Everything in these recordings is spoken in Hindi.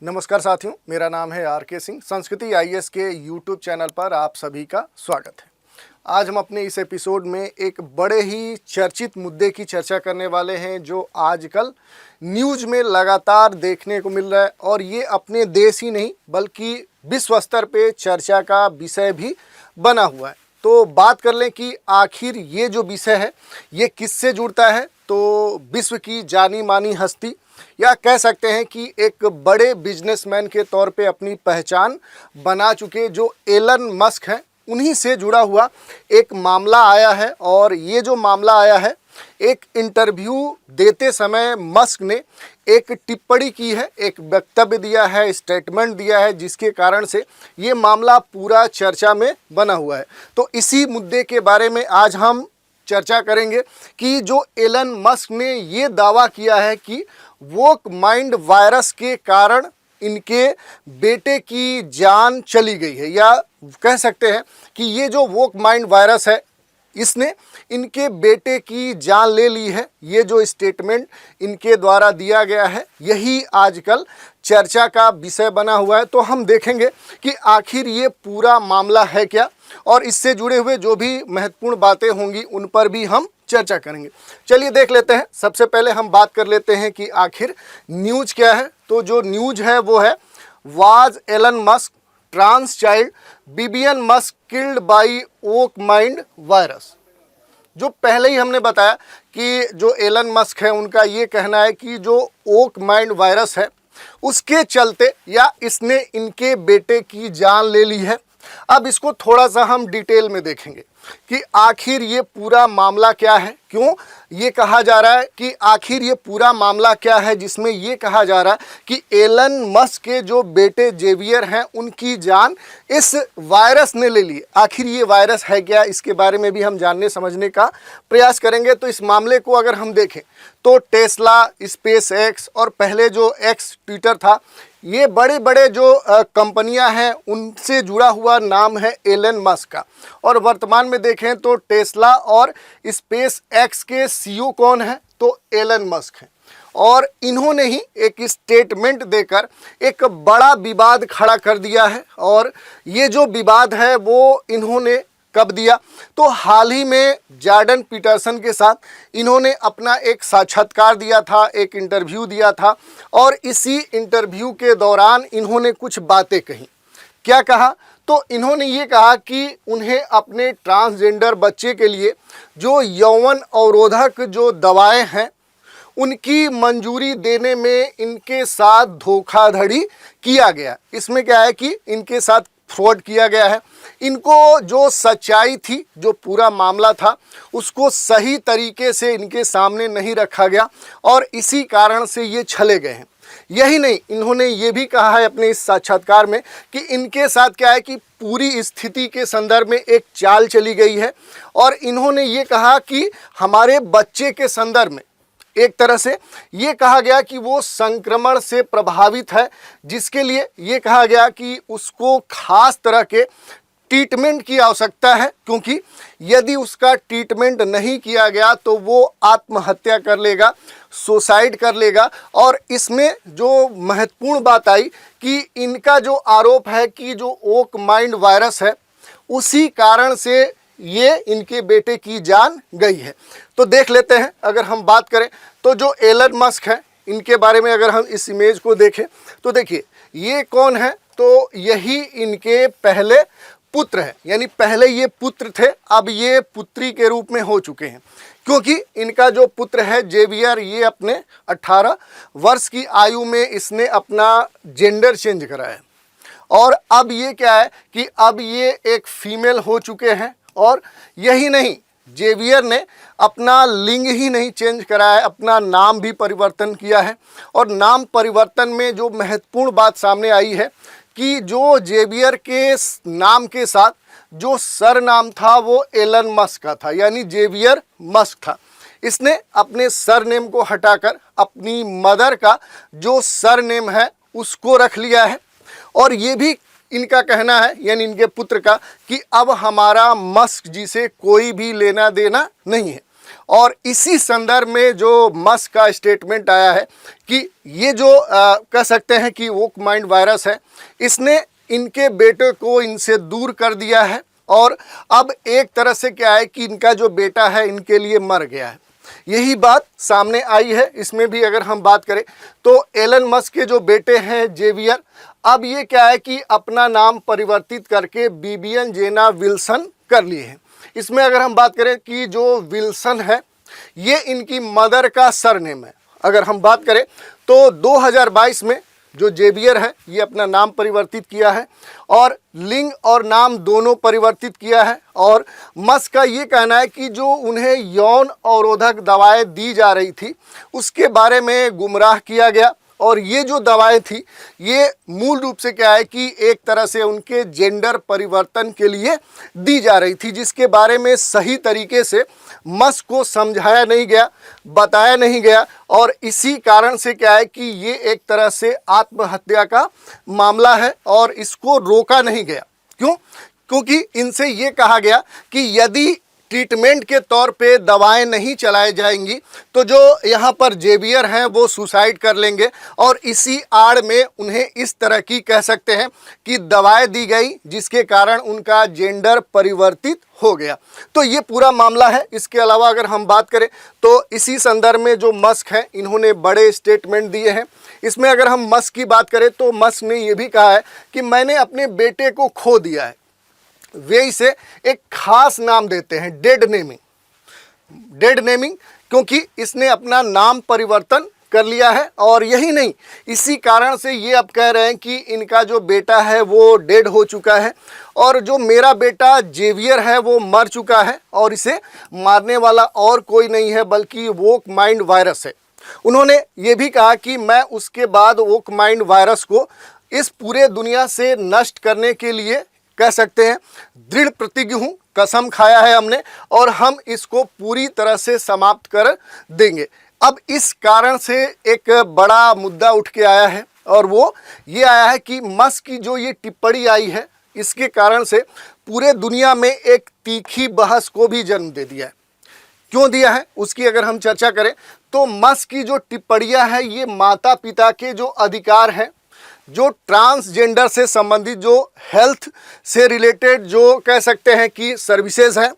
नमस्कार साथियों, मेरा नाम है आर.के. सिंह। संस्कृति आईएएस के यूट्यूब चैनल पर आप सभी का स्वागत है। आज हम अपने इस एपिसोड में एक बड़े ही चर्चित मुद्दे की चर्चा करने वाले हैं जो आजकल न्यूज़ में लगातार देखने को मिल रहा है और ये अपने देश ही नहीं बल्कि विश्व स्तर पे चर्चा का विषय भी बना हुआ है। तो बात कर लें कि आखिर ये जो विषय है ये किससे जुड़ता है, तो विश्व की जानी मानी हस्ती या कह सकते हैं कि एक बड़े बिजनेसमैन के तौर पे अपनी पहचान बना चुके जो एलन मस्क हैं, उन्हीं से जुड़ा हुआ एक मामला आया है। और ये जो मामला आया है, एक इंटरव्यू देते समय मस्क ने एक टिप्पणी की है, एक वक्तव्य दिया है, स्टेटमेंट दिया है, जिसके कारण से ये मामला पूरा चर्चा में बना हुआ है। तो इसी मुद्दे के बारे में आज हम चर्चा करेंगे कि जो एलन मस्क ने ये दावा किया है कि वोक माइंड वायरस के कारण इनके बेटे की जान चली गई है, या कह सकते हैं कि ये जो वोक माइंड वायरस है इसने इनके बेटे की जान ले ली है। ये जो स्टेटमेंट इनके द्वारा दिया गया है यही आजकल चर्चा का विषय बना हुआ है। तो हम देखेंगे कि आखिर ये पूरा मामला है क्या, और इससे जुड़े हुए जो भी महत्वपूर्ण बातें होंगी उन पर भी हम चर्चा करेंगे। चलिए देख लेते हैं। सबसे पहले हम बात कर लेते हैं कि आखिर न्यूज़ क्या है। तो जो न्यूज़ है वो है, was Elon Musk trans child Vivian Musk killed by woke mind virus. जो पहले ही हमने बताया कि जो एलन मस्क है उनका ये कहना है कि जो ओक माइंड वायरस है उसके चलते या इसने इनके बेटे की जान ले ली है। अब इसको थोड़ा सा हम डिटेल में देखेंगे कि आखिर ये पूरा मामला क्या है, क्यों ये कहा जा रहा है कि आखिर ये पूरा मामला क्या है, जिसमें ये कहा जा रहा है कि एलन मस्क के जो बेटे जेवियर हैं उनकी जान इस वायरस ने ले ली। आखिर ये वायरस है क्या, इसके बारे में भी हम जानने समझने का प्रयास करेंगे। तो इस मामले को अगर हम देखें तो टेस्ला, स्पेस एक्स और पहले जो एक्स ट्विटर था, ये बड़े बड़े जो कंपनियां हैं उनसे जुड़ा हुआ नाम है एलन मस्क का। और वर्तमान में देखें तो टेस्ला और स्पेस एक्स के सीईओ कौन है, तो एलन मस्क है। और इन्होंने ही एक स्टेटमेंट देकर एक बड़ा विवाद खड़ा कर दिया है। और ये जो विवाद है वो इन्होंने कब दिया, तो हाल ही में जॉर्डन पीटरसन के साथ इन्होंने अपना एक साक्षात्कार दिया था, एक इंटरव्यू दिया था। और इसी इंटरव्यू के दौरान इन्होंने कुछ बातें कही। क्या कहा, तो इन्होंने ये कहा कि उन्हें अपने ट्रांसजेंडर बच्चे के लिए जो यौवन अवरोधक जो दवाएं हैं उनकी मंजूरी देने में इनके साथ धोखाधड़ी किया गया। इसमें क्या है कि इनके साथ फ्रॉड किया गया है। इनको जो सच्चाई थी, जो पूरा मामला था, उसको सही तरीके से इनके सामने नहीं रखा गया और इसी कारण से ये छले गए हैं। यही नहीं, इन्होंने ये भी कहा है अपने इस साक्षात्कार में कि इनके साथ क्या है कि पूरी स्थिति के संदर्भ में एक चाल चली गई है। और इन्होंने ये कहा कि हमारे बच्चे के संदर्भ में एक तरह से ये कहा गया कि वो संक्रमण से प्रभावित है, जिसके लिए ये कहा गया कि उसको खास तरह के ट्रीटमेंट की आवश्यकता है, क्योंकि यदि उसका ट्रीटमेंट नहीं किया गया तो वो आत्महत्या कर लेगा, सुसाइड कर लेगा। और इसमें जो महत्वपूर्ण बात आई कि इनका जो आरोप है कि जो ओक माइंड वायरस है उसी कारण से ये इनके बेटे की जान गई है। तो देख लेते हैं, अगर हम बात करें तो जो एलन मस्क है इनके बारे में अगर हम इस इमेज को देखें तो देखिए ये कौन है, तो यही इनके पहले पुत्र है। यानी पहले ये पुत्र थे, अब ये पुत्री के रूप में हो चुके हैं, क्योंकि इनका जो पुत्र है जेवियर, ये अपने 18 वर्ष की आयु में इसने अपना जेंडर चेंज कराया है। और अब ये क्या है कि अब ये एक फीमेल हो चुके हैं। और यही नहीं, जेवियर ने अपना लिंग ही नहीं चेंज कराया है, अपना नाम भी परिवर्तन किया है। और नाम परिवर्तन में जो महत्वपूर्ण बात सामने आई है कि जो जेवियर के नाम के साथ जो सरनाम था वो एलन मस्क का था, यानी जेवियर मस्क था। इसने अपने सरनेम को हटाकर अपनी मदर का जो सरनेम है उसको रख लिया है। और ये भी इनका कहना है, यानी इनके पुत्र का, कि अब हमारा मस्क जी से कोई भी लेना देना नहीं है। और इसी संदर्भ में जो मस्क का स्टेटमेंट आया है कि ये जो कह सकते हैं कि वोक माइंड वायरस है, इसने इनके बेटे को इनसे दूर कर दिया है और अब एक तरह से क्या है कि इनका जो बेटा है इनके लिए मर गया है। यही बात सामने आई है। इसमें भी अगर हम बात करें तो एलन मस्क के जो बेटे हैं जेवियर, अब ये क्या है कि अपना नाम परिवर्तित करके बिबियन जेना विल्सन कर लिए हैं। इसमें अगर हम बात करें कि जो विल्सन है ये इनकी मदर का सरनेम है। अगर हम बात करें तो 2022 में जो जेवियर है ये अपना नाम परिवर्तित किया है और लिंग और नाम दोनों परिवर्तित किया है। और मस्क का ये कहना है कि जो उन्हें यौन अवरोधक दवाएं दी जा रही थी उसके बारे में गुमराह किया गया और ये जो दवाएं थी ये मूल रूप से क्या है कि एक तरह से उनके जेंडर परिवर्तन के लिए दी जा रही थी, जिसके बारे में सही तरीके से मस्क को समझाया नहीं गया, बताया नहीं गया और इसी कारण से क्या है कि ये एक तरह से आत्महत्या का मामला है और इसको रोका नहीं गया। क्यों? क्योंकि इनसे ये कहा गया कि यदि ट्रीटमेंट के तौर पे दवाएं नहीं चलाई जाएंगी तो जो यहाँ पर जेवियर हैं वो सुसाइड कर लेंगे और इसी आड़ में उन्हें इस तरह की कह सकते हैं कि दवाएं दी गई जिसके कारण उनका जेंडर परिवर्तित हो गया। तो ये पूरा मामला है। इसके अलावा अगर हम बात करें तो इसी संदर्भ में जो मस्क है इन्होंने बड़े स्टेटमेंट दिए हैं। इसमें अगर हम मस्क की बात करें तो मस्क ने ये भी कहा है कि मैंने अपने बेटे को खो दिया है। वे इसे एक खास नाम देते हैं, डेड नेमिंग, क्योंकि इसने अपना नाम परिवर्तन कर लिया है। और यही नहीं, इसी कारण से ये अब कह रहे हैं कि इनका जो बेटा है वो डेड हो चुका है और जो मेरा बेटा जेवियर है वो मर चुका है और इसे मारने वाला और कोई नहीं है बल्कि वोक माइंड वायरस है। उन्होंने ये भी कहा कि मैं उसके बाद वोक माइंड वायरस को इस पूरे दुनिया से नष्ट करने के लिए कह सकते हैं दृढ़ प्रतिज्ञ हूँ, कसम खाया है हमने और हम इसको पूरी तरह से समाप्त कर देंगे। अब इस कारण से एक बड़ा मुद्दा उठ के आया है और वो ये आया है कि मस्क की जो ये टिप्पणी आई है इसके कारण से पूरे दुनिया में एक तीखी बहस को भी जन्म दे दिया है। क्यों दिया है उसकी अगर हम चर्चा करें तो मस्क की जो टिप्पणियाँ हैं ये माता पिता के जो अधिकार हैं, जो ट्रांसजेंडर से संबंधित, जो हेल्थ से रिलेटेड जो कह सकते हैं कि सर्विसेज हैं,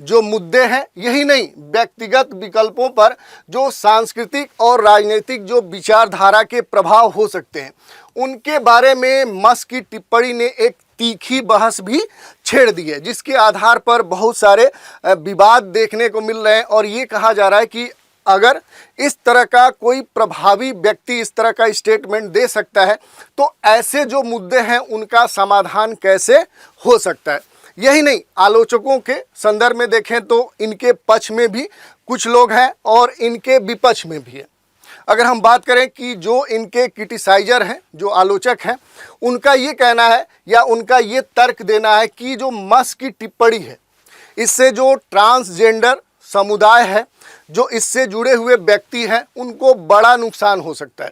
जो मुद्दे हैं, यही नहीं व्यक्तिगत विकल्पों पर जो सांस्कृतिक और राजनीतिक जो विचारधारा के प्रभाव हो सकते हैं उनके बारे में मस्क की टिप्पणी ने एक तीखी बहस भी छेड़ दी है, जिसके आधार पर बहुत सारे विवाद देखने को मिल रहे हैं। और ये कहा जा रहा है कि अगर इस तरह का कोई प्रभावी व्यक्ति इस तरह का स्टेटमेंट दे सकता है तो ऐसे जो मुद्दे हैं उनका समाधान कैसे हो सकता है। यही नहीं, आलोचकों के संदर्भ में देखें तो इनके पक्ष में भी कुछ लोग हैं और इनके विपक्ष में भी है। अगर हम बात करें कि जो इनके क्रिटिसाइजर हैं, जो आलोचक हैं, उनका ये कहना है या उनका ये तर्क देना है कि जो मस्क की टिप्पणी है इससे जो ट्रांसजेंडर समुदाय है, जो इससे जुड़े हुए व्यक्ति हैं, उनको बड़ा नुकसान हो सकता है।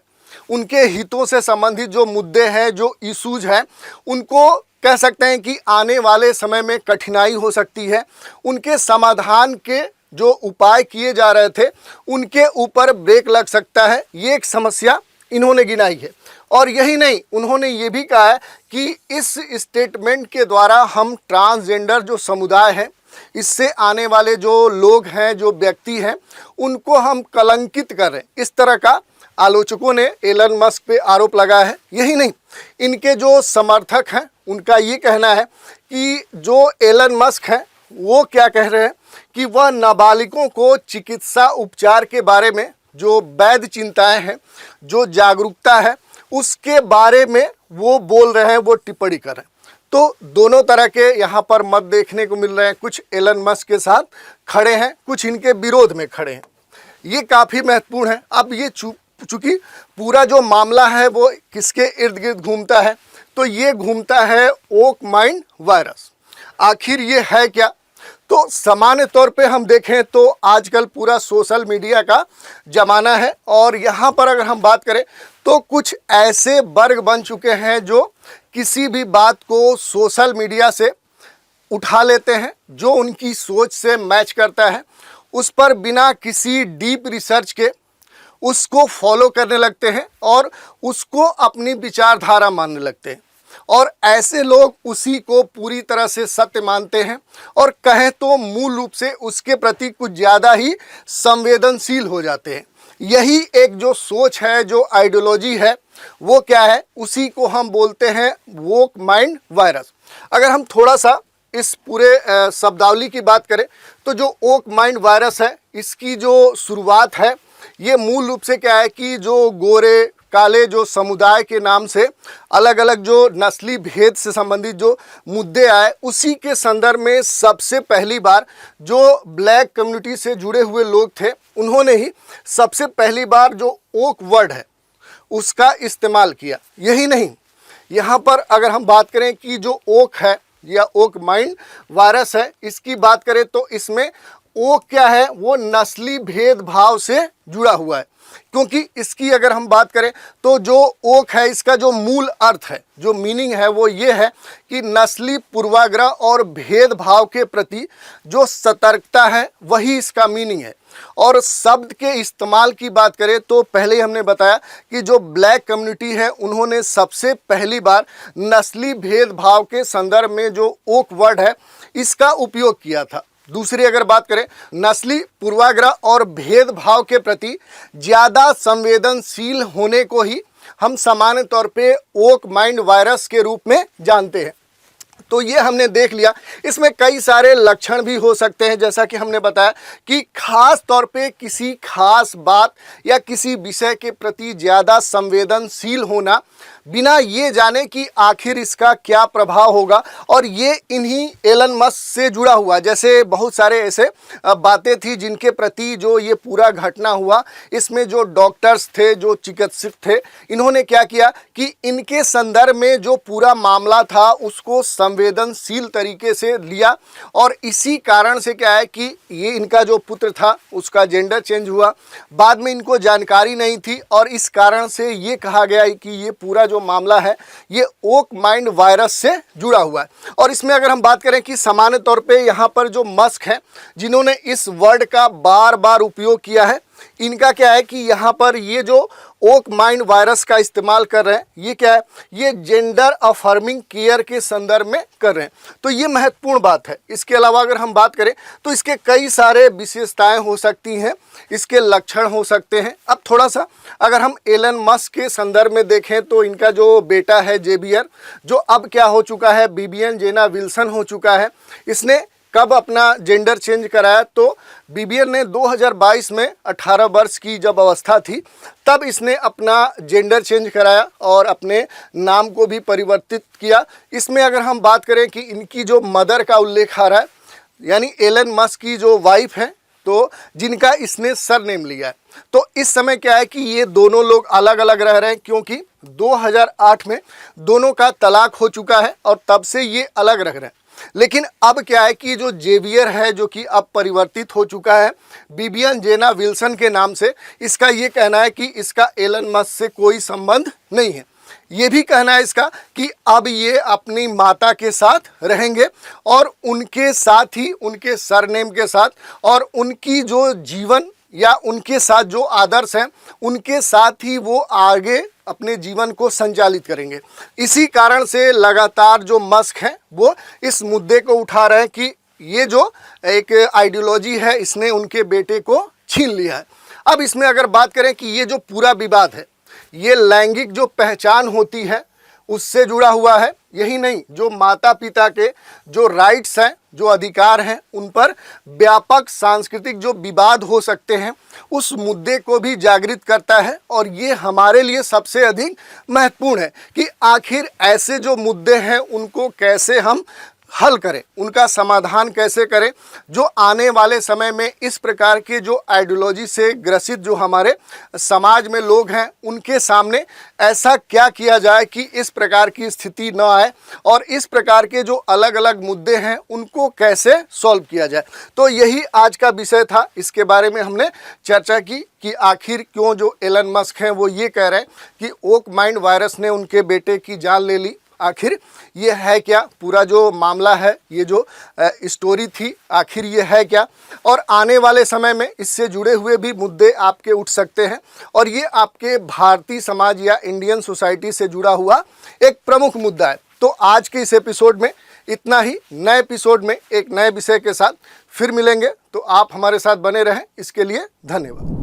उनके हितों से संबंधित जो मुद्दे हैं, जो इश्यूज हैं, उनको कह सकते हैं कि आने वाले समय में कठिनाई हो सकती है। उनके समाधान के जो उपाय किए जा रहे थे उनके ऊपर ब्रेक लग सकता है। ये एक समस्या इन्होंने गिनाई है। और यही नहीं, उन्होंने ये भी कहा है कि इस स्टेटमेंट के द्वारा हम ट्रांसजेंडर जो समुदाय है, इससे आने वाले जो लोग हैं, जो व्यक्ति हैं, उनको हम कलंकित कर रहे हैं। इस तरह का आलोचकों ने एलन मस्क पे आरोप लगाया है। यही नहीं, इनके जो समर्थक हैं उनका ये कहना है कि जो एलन मस्क हैं वो क्या कह रहे हैं कि वह नाबालिगों को चिकित्सा उपचार के बारे में जो वैध चिंताएं हैं, जो जागरूकता है, उसके बारे में वो बोल रहे हैं, वो टिप्पणी कर रहे हैं। तो दोनों तरह के यहाँ पर मत देखने को मिल रहे हैं। कुछ एलन मस्क के साथ खड़े हैं, कुछ इनके विरोध में खड़े हैं। ये काफ़ी महत्वपूर्ण है। अब ये चूँकि पूरा जो मामला है वो किसके इर्द गिर्द घूमता है, तो ये घूमता है वोक माइंड वायरस। आखिर ये है क्या? तो सामान्य तौर पे हम देखें तो आजकल पूरा सोशल मीडिया का ज़माना है और यहाँ पर अगर हम बात करें तो कुछ ऐसे वर्ग बन चुके हैं जो किसी भी बात को सोशल मीडिया से उठा लेते हैं, जो उनकी सोच से मैच करता है उस पर बिना किसी डीप रिसर्च के उसको फॉलो करने लगते हैं और उसको अपनी विचारधारा मानने लगते हैं। और ऐसे लोग उसी को पूरी तरह से सत्य मानते हैं और कहें तो मूल रूप से उसके प्रति कुछ ज़्यादा ही संवेदनशील हो जाते हैं। यही एक जो सोच है, जो आइडियोलॉजी है, वो क्या है, उसी को हम बोलते हैं वोक माइंड वायरस। अगर हम थोड़ा सा इस पूरे शब्दावली की बात करें तो जो वोक माइंड वायरस है, इसकी जो शुरुआत है, ये मूल रूप से क्या है कि जो गोरे काले जो समुदाय के नाम से अलग अलग जो नस्ली भेद से संबंधित जो मुद्दे आए, उसी के संदर्भ में सबसे पहली बार जो ब्लैक कम्युनिटी से जुड़े हुए लोग थे, उन्होंने ही सबसे पहली बार जो ओक वर्ड है उसका इस्तेमाल किया। यही नहीं, यहाँ पर अगर हम बात करें कि जो ओक है या ओक माइंड वायरस है, इसकी बात करें तो इसमें ओक क्या है, वो नस्ली भेदभाव से जुड़ा हुआ है। क्योंकि इसकी अगर हम बात करें तो जो ओक है, इसका जो मूल अर्थ है, जो मीनिंग है, वो ये है कि नस्ली पूर्वाग्रह और भेदभाव के प्रति जो सतर्कता है, वही इसका मीनिंग है। और शब्द के इस्तेमाल की बात करें तो पहले ही हमने बताया कि जो ब्लैक कम्युनिटी है, उन्होंने सबसे पहली बार नस्ली भेदभाव के संदर्भ में जो ओक वर्ड है, इसका उपयोग किया था। दूसरी अगर बात करें, नस्ली पूर्वाग्रह और भेदभाव के प्रति ज़्यादा संवेदनशील होने को ही हम सामान्य तौर पे वोक माइंड वायरस के रूप में जानते हैं। तो ये हमने देख लिया। इसमें कई सारे लक्षण भी हो सकते हैं, जैसा कि हमने बताया कि खास तौर पे किसी खास बात या किसी विषय के प्रति ज़्यादा संवेदनशील होना, बिना ये जाने कि आखिर इसका क्या प्रभाव होगा। और ये इन्हीं एलन मस्क से जुड़ा हुआ, जैसे बहुत सारे ऐसे बातें थी जिनके प्रति जो ये पूरा घटना हुआ, इसमें जो डॉक्टर्स थे, जो चिकित्सक थे, इन्होंने क्या किया कि इनके संदर्भ में जो पूरा मामला था उसको संवेदनशील तरीके से लिया। और इसी कारण से क्या है कि ये इनका जो पुत्र था उसका जेंडर चेंज हुआ, बाद में इनको जानकारी नहीं थी और इस कारण से ये कहा गया कि ये पूरा जो मामला है ये वोक माइंड वायरस से जुड़ा हुआ है। और इसमें अगर हम बात करें कि सामान्य तौर पे यहाँ पर जो मस्क है, जिन्होंने इस वर्ड का बार बार उपयोग किया है, इनका क्या है कि यहाँ पर ये जो वोक माइंड वायरस का इस्तेमाल कर रहे हैं, ये क्या है, ये जेंडर अफर्मिंग केयर के संदर्भ में कर रहे हैं। तो ये महत्वपूर्ण बात है। इसके अलावा अगर हम बात करें तो इसके कई सारे विशेषताएं हो सकती हैं, इसके लक्षण हो सकते हैं। अब थोड़ा सा अगर हम एलन मस्क के संदर्भ में देखें तो इनका जो बेटा है जेवियर, जो अब क्या हो चुका है, विवियन जेना विल्सन हो चुका है, इसने कब अपना जेंडर चेंज कराया, तो विवियन ने 2022 में 18 वर्ष की जब अवस्था थी तब इसने अपना जेंडर चेंज कराया और अपने नाम को भी परिवर्तित किया। इसमें अगर हम बात करें कि इनकी जो मदर का उल्लेख आ रहा है, यानी एलन मस्क की जो वाइफ है, तो जिनका इसने सरनेम लिया है। तो इस समय क्या है कि ये दोनों लोग अलग अलग रह रहे हैं, क्योंकि 2008 में दोनों का तलाक हो चुका है और तब से ये अलग रह रहे हैं। लेकिन अब क्या है कि जो जेवियर है, जो कि अब परिवर्तित हो चुका है विवियन जेना विल्सन के नाम से, इसका ये कहना है कि इसका एलन मस्क से कोई संबंध नहीं है। ये भी कहना है इसका कि अब ये अपनी माता के साथ रहेंगे और उनके साथ ही, उनके सरनेम के साथ और उनकी जो जीवन या उनके साथ जो आदर्श हैं, उनके साथ ही वो आगे अपने जीवन को संचालित करेंगे। इसी कारण से लगातार जो मस्क हैं वो इस मुद्दे को उठा रहे हैं कि ये जो एक आइडियोलॉजी है, इसने उनके बेटे को छीन लिया है। अब इसमें अगर बात करें कि ये जो पूरा विवाद है, ये लैंगिक जो पहचान होती है उससे जुड़ा हुआ है। यही नहीं, जो माता पिता के जो राइट्स हैं, जो अधिकार हैं, उन पर व्यापक सांस्कृतिक जो विवाद हो सकते हैं, उस मुद्दे को भी जागृत करता है। और ये हमारे लिए सबसे अधिक महत्वपूर्ण है कि आखिर ऐसे जो मुद्दे हैं उनको कैसे हम हल करें, उनका समाधान कैसे करें। जो आने वाले समय में इस प्रकार के जो आइडियोलॉजी से ग्रसित जो हमारे समाज में लोग हैं, उनके सामने ऐसा क्या किया जाए कि इस प्रकार की स्थिति न आए और इस प्रकार के जो अलग अलग मुद्दे हैं उनको कैसे सॉल्व किया जाए। तो यही आज का विषय था। इसके बारे में हमने चर्चा की कि आखिर क्यों जो एलन मस्क हैं वो ये कह रहे हैं कि वोक माइंड वायरस ने उनके बेटे की जान ले ली। आखिर ये है क्या, पूरा जो मामला है, ये जो स्टोरी थी, आखिर ये है क्या। और आने वाले समय में इससे जुड़े हुए भी मुद्दे आपके उठ सकते हैं और ये आपके भारतीय समाज या इंडियन सोसाइटी से जुड़ा हुआ एक प्रमुख मुद्दा है। तो आज के इस एपिसोड में इतना ही। नए एपिसोड में एक नए विषय के साथ फिर मिलेंगे, तो आप हमारे साथ बने रहें। इसके लिए धन्यवाद।